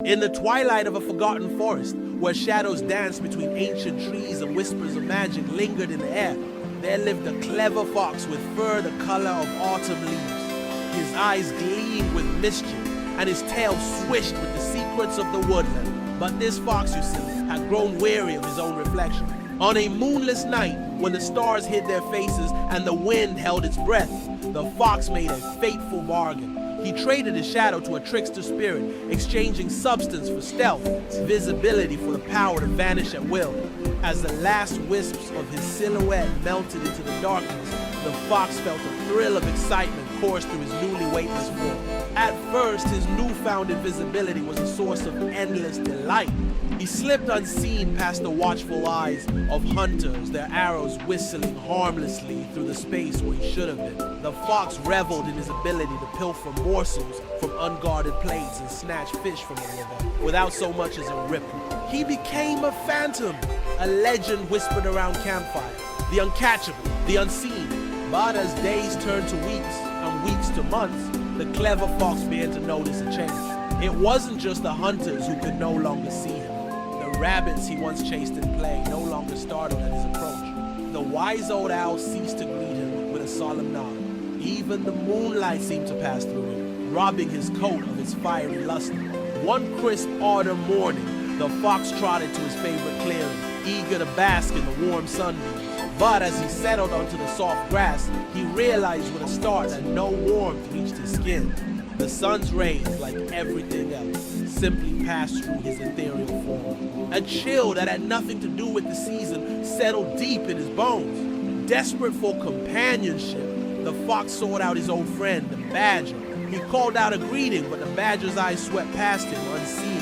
In the twilight of a forgotten forest, where shadows danced between ancient trees and whispers of magic lingered in the air, there lived a clever fox with fur the color of autumn leaves. His eyes gleamed with mischief, and his tail swished with the secrets of the woodland. But this fox, you see, had grown weary of his own reflection. On a moonless night, when the stars hid their faces and the wind held its breath, the fox made a fateful bargain. He traded his shadow to a trickster spirit, exchanging substance for stealth, visibility for the power to vanish at will. As the last wisps of his silhouette melted into the darkness, the fox felt a thrill of excitement course through his newly weightless form. At first, his newfound invisibility was a source of endless delight. He slipped unseen past the watchful eyes of hunters, their arrows whistling harmlessly through the space where he should have been. The fox reveled in his ability to pilfer morsels from unguarded plates and snatch fish from the river without so much as a ripple. He became a phantom, a legend whispered around campfires, the uncatchable, the unseen. But as days turned to weeks and weeks to months, the clever fox began to notice a change. It wasn't just the hunters who could no longer see him. The rabbits he once chased in play no longer startled at his approach. The wise old owl ceased to greet him with a solemn nod. Even the moonlight seemed to pass through him, robbing his coat of its fiery luster. One crisp autumn morning, the fox trotted to his favorite clearing, eager to bask in the warm sunbeams. But as he settled onto the soft grass, he realized with a start that no warmth reached his skin. The sun's rays, like everything else, simply passed through his ethereal form. A chill that had nothing to do with the season settled deep in his bones. Desperate for companionship, the fox sought out his old friend, the badger. He called out a greeting, but the badger's eyes swept past him unseen.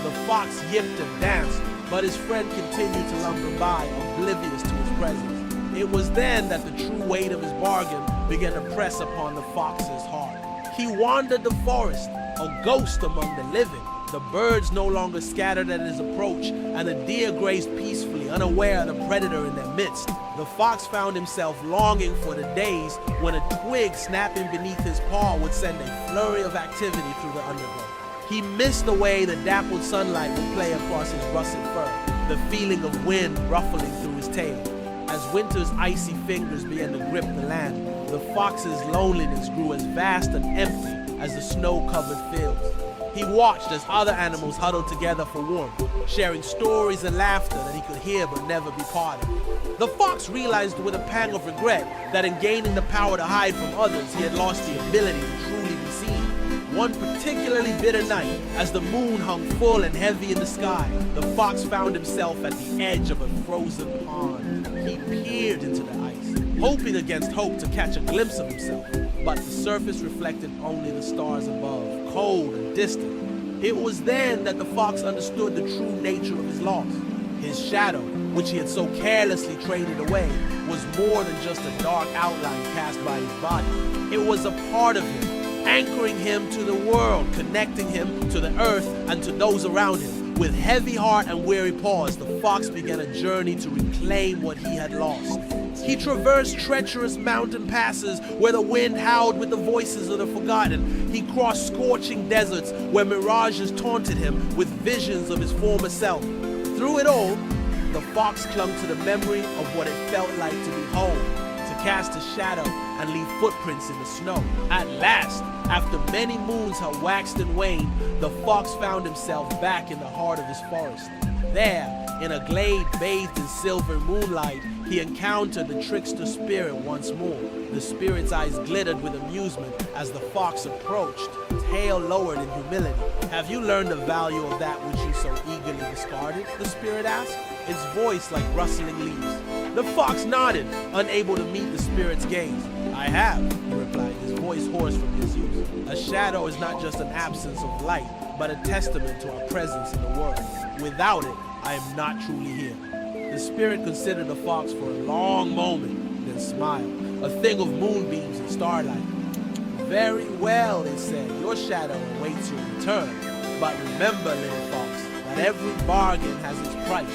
The fox yipped and danced, but his friend continued to lumber by, oblivious to his presence. It was then that the true weight of his bargain began to press upon the fox's heart. He wandered the forest, a ghost among the living. The birds no longer scattered at his approach, and the deer grazed peacefully, unaware of the predator in their midst. The fox found himself longing for the days when a twig snapping beneath his paw would send a flurry of activity through the undergrowth. He missed the way the dappled sunlight would play across his russet fur, the feeling of wind ruffling through his tail. As winter's icy fingers began to grip the land, the fox's loneliness grew as vast and empty as the snow-covered fields. He watched as other animals huddled together for warmth, sharing stories and laughter that he could hear but never be part of. The fox realized with a pang of regret that in gaining the power to hide from others, he had lost the ability to truly be seen. One particularly bitter night, as the moon hung full and heavy in the sky, the fox found himself at the edge of a frozen pond. He peered into the ice, hoping against hope to catch a glimpse of himself, but the surface reflected only the stars above, cold and distant. It was then that the fox understood the true nature of his loss. His shadow, which he had so carelessly traded away, was more than just a dark outline cast by his body. It was a part of him, anchoring him to the world, connecting him to the earth and to those around him. With heavy heart and weary paws, the fox began a journey to reclaim what he had lost. He traversed treacherous mountain passes where the wind howled with the voices of the forgotten. He crossed scorching deserts where mirages taunted him with visions of his former self. Through it all, the fox clung to the memory of what it felt like to be home, to cast a shadow and leave footprints in the snow. At last, after many moons had waxed and waned, the fox found himself back in the heart of his forest. There, in a glade bathed in silver moonlight, he encountered the trickster spirit once more. The spirit's eyes glittered with amusement as the fox approached, tail lowered in humility. "Have you learned the value of that which you so eagerly discarded?" the spirit asked, its voice like rustling leaves. The fox nodded, unable to meet the spirit's gaze. "I have," he replied, his voice hoarse from disuse. "A shadow is not just an absence of light, but a testament to our presence in the world. Without it, I am not truly here." The spirit considered the fox for a long moment, then smiled, a thing of moonbeams and starlight. "Very well," it said, "your shadow awaits your return. But remember, little fox, that every bargain has its price."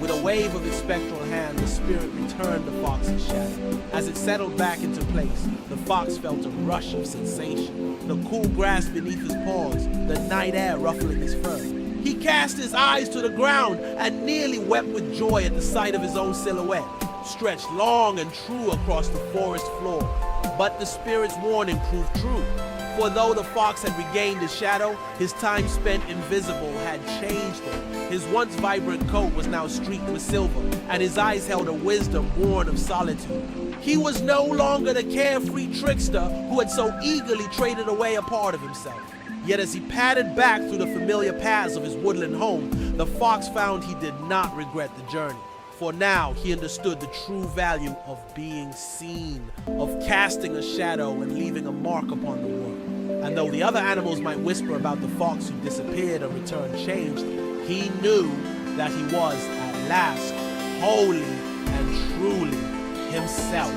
With a wave of its spectral hand, the spirit returned the fox's shadow. As it settled back into place, the fox felt a rush of sensation. The cool grass beneath his paws, the night air ruffling his fur. cast his eyes to the ground and nearly wept with joy at the sight of his own silhouette, stretched long and true across the forest floor. But the spirit's warning proved true. For though the fox had regained his shadow, his time spent invisible had changed him. His once vibrant coat was now streaked with silver, and his eyes held a wisdom born of solitude. He was no longer the carefree trickster who had so eagerly traded away a part of himself. Yet as he padded back through the familiar paths of his woodland home, the fox found he did not regret the journey. For now he understood the true value of being seen, of casting a shadow and leaving a mark upon the world. And though the other animals might whisper about the fox who disappeared and returned changed, he knew that he was at last wholly and truly himself.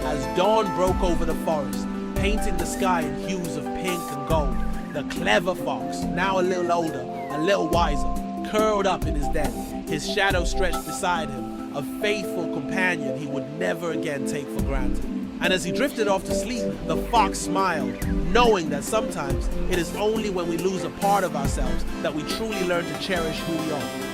As dawn broke over the forest, painting the sky in hues of pink and gold, the clever fox, now a little older, a little wiser, curled up in his den, his shadow stretched beside him, a faithful companion he would never again take for granted. And as he drifted off to sleep, the fox smiled, knowing that sometimes it is only when we lose a part of ourselves that we truly learn to cherish who we are.